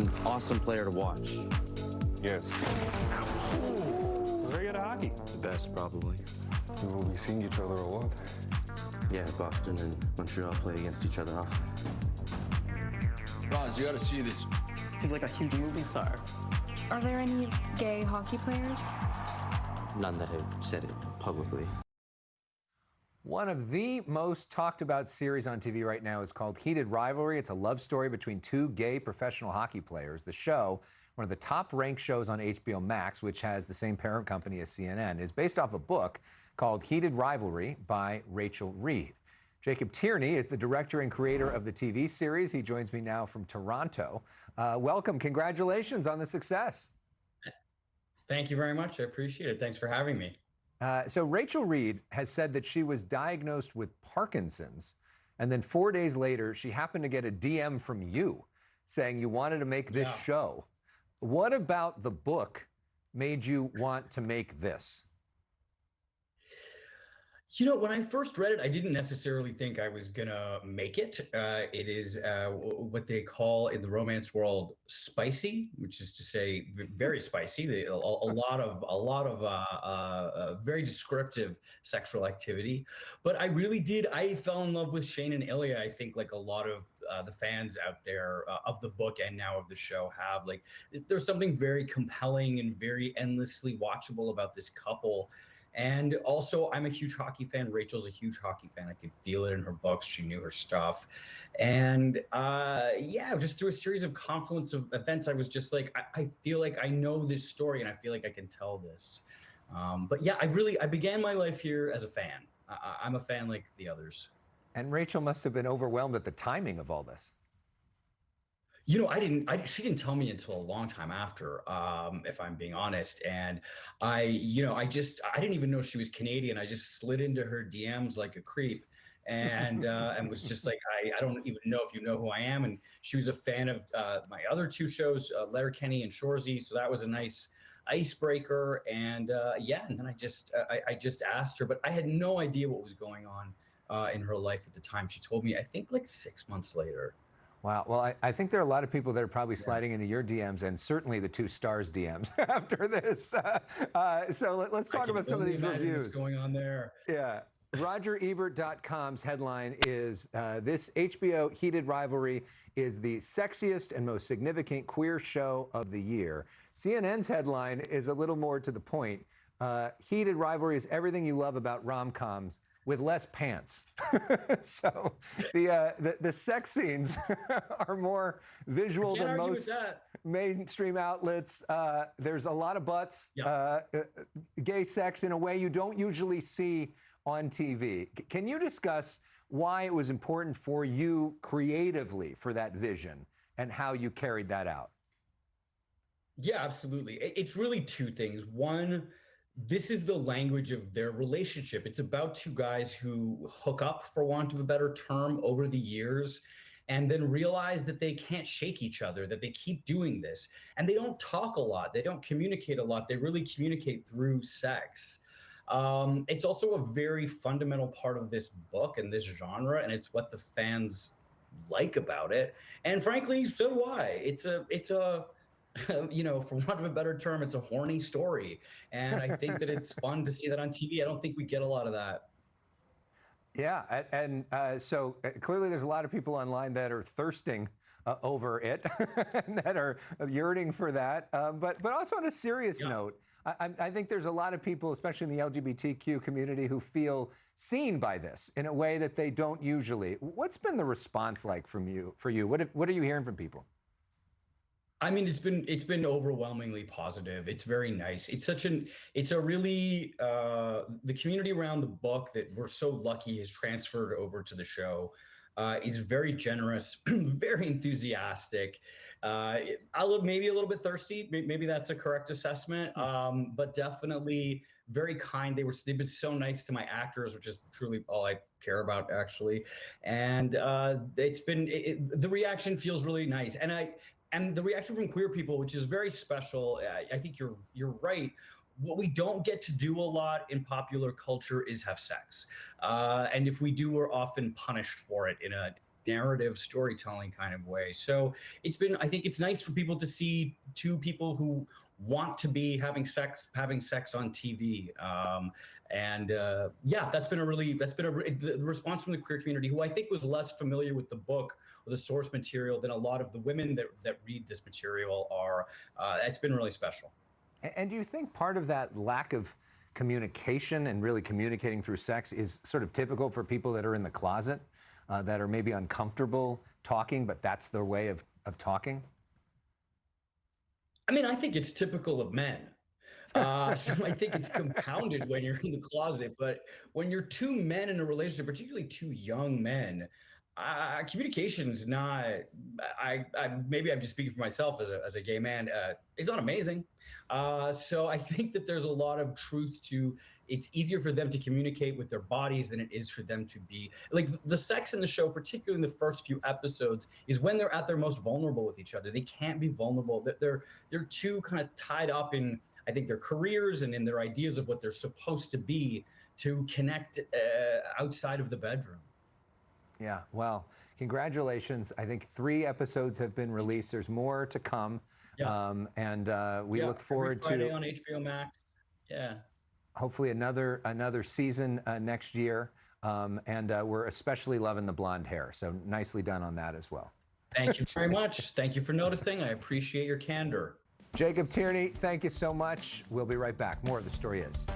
an awesome player to watch. Yes. Very good at hockey. The best, probably. We will be seeing each other a lot. Yeah, Boston and Montreal play against each other often. Roz, you gotta see this. He's like a huge movie star. Are there any gay hockey players? None that have said it publicly. One of the most talked about series on TV right now is called Heated Rivalry. It's a love story between two gay professional hockey players. The show, one of the top ranked shows on HBO Max, which has the same parent company as CNN, is based off a book called Heated Rivalry by Rachel Reed. Jacob Tierney is the director and creator of the TV series. He joins me now from Toronto. Welcome. Congratulations on the success. Thank you very much. I appreciate it. Thanks for having me. So Rachel Reed has said that she was diagnosed with Parkinson's, and then 4 days later, she happened to get a DM from you saying you wanted to make this show. What about the book made you want to make this? You know, when I first read it, I didn't necessarily think I was gonna make it. It is what they call in the romance world spicy, which is to say very spicy. A lot of very descriptive sexual activity. But I really did. I fell in love with Shane and Ilya. I think like a lot of the fans out there of the book and now of the show have. Like, there's something very compelling and very endlessly watchable about this couple. And also, I'm a huge hockey fan. Rachel's a huge hockey fan. I could feel it in her books. She knew her stuff. And just through a series of confluence of events, I was just like, I feel like I know this story and I feel like I can tell this. But yeah, I began my life here as a fan. I'm a fan like the others. And Rachel must have been overwhelmed at the timing of all this. You know, she didn't tell me until a long time after, if I'm being honest. And I didn't even know she was Canadian. I just slid into her DMs like a creep and was just like, I don't even know if you know who I am. And she was a fan of my other two shows, Letterkenny and Shoresy. So that was a nice icebreaker. And and then I just asked her, but I had no idea what was going on in her life at the time. She told me, I think like 6 months later. Wow. Well, I think there are a lot of people that are probably sliding into your DMs and certainly the two stars DMs after this. So let's talk about some of these reviews. What's going on there? Yeah. RogerEbert.com's headline is, this HBO Heated Rivalry is the sexiest and most significant queer show of the year. CNN's headline is a little more to the point. Heated Rivalry is everything you love about rom-coms with less pants. So the sex scenes are more visual than most mainstream outlets. There's a lot of butts, gay sex in a way you don't usually see on TV. Can you discuss why it was important for you creatively for that vision and how you carried that out? Yeah, absolutely. It's really two things. One, this is the language of their relationship. It's about two guys who hook up, for want of a better term, over the years, and then realize that they can't shake each other, that they keep doing this. And they don't talk a lot. They don't communicate a lot. They really communicate through sex. It's also a very fundamental part of this book and this genre, and it's what the fans like about it. And frankly, so do I. It's a you know, for want of a better term, it's a horny story. And I think that it's fun to see that on TV. I don't think we get a lot of that. Yeah, and so clearly there's a lot of people online that are thirsting over it, and that are yearning for that. But also on a serious note, I think there's a lot of people, especially in the LGBTQ community, who feel seen by this in a way that they don't usually. What's been the response like for you? What are you hearing from people? I mean, it's been overwhelmingly positive. It's very nice. It's a really, the community around the book that we're so lucky has transferred over to the show is very generous, very enthusiastic. Maybe a little bit thirsty. Maybe that's a correct assessment. But definitely very kind. They've been so nice to my actors, which is truly all I care about, actually. And the reaction feels really nice. And the reaction from queer people, which is very special. I think you're right. What we don't get to do a lot in popular culture is have sex. And if we do, we're often punished for it narrative storytelling kind of way. So I think it's nice for people to see two people who want to be having sex on TV. That's been the response from the queer community, who I think was less familiar with the book or the source material than a lot of the women that read this material are. It's been really special. And do you think part of that lack of communication and really communicating through sex is sort of typical for people that are in the closet, that are maybe uncomfortable talking, but that's their way of talking? I mean, I think it's typical of men. So I think it's compounded when you're in the closet. But when you're two men in a relationship, particularly two young men, communication's not. Maybe I'm just speaking for myself as a gay man. It's not amazing. So I think that there's a lot of truth to. It's easier for them to communicate with their bodies than it is for them to be like the sex in the show, particularly in the first few episodes, is when they're at their most vulnerable with each other. They can't be vulnerable. They're too kind of tied up in, I think, their careers and in their ideas of what they're supposed to be to connect outside of the bedroom. Yeah, well, congratulations. I think 3 episodes have been released. There's more to come. Yeah. We look forward to Friday on HBO Max. Yeah. Hopefully another season next year. We're especially loving the blonde hair. So nicely done on that as well. Thank you very much. Thank you for noticing. I appreciate your candor. Jacob Tierney, thank you so much. We'll be right back. More of The Story Is.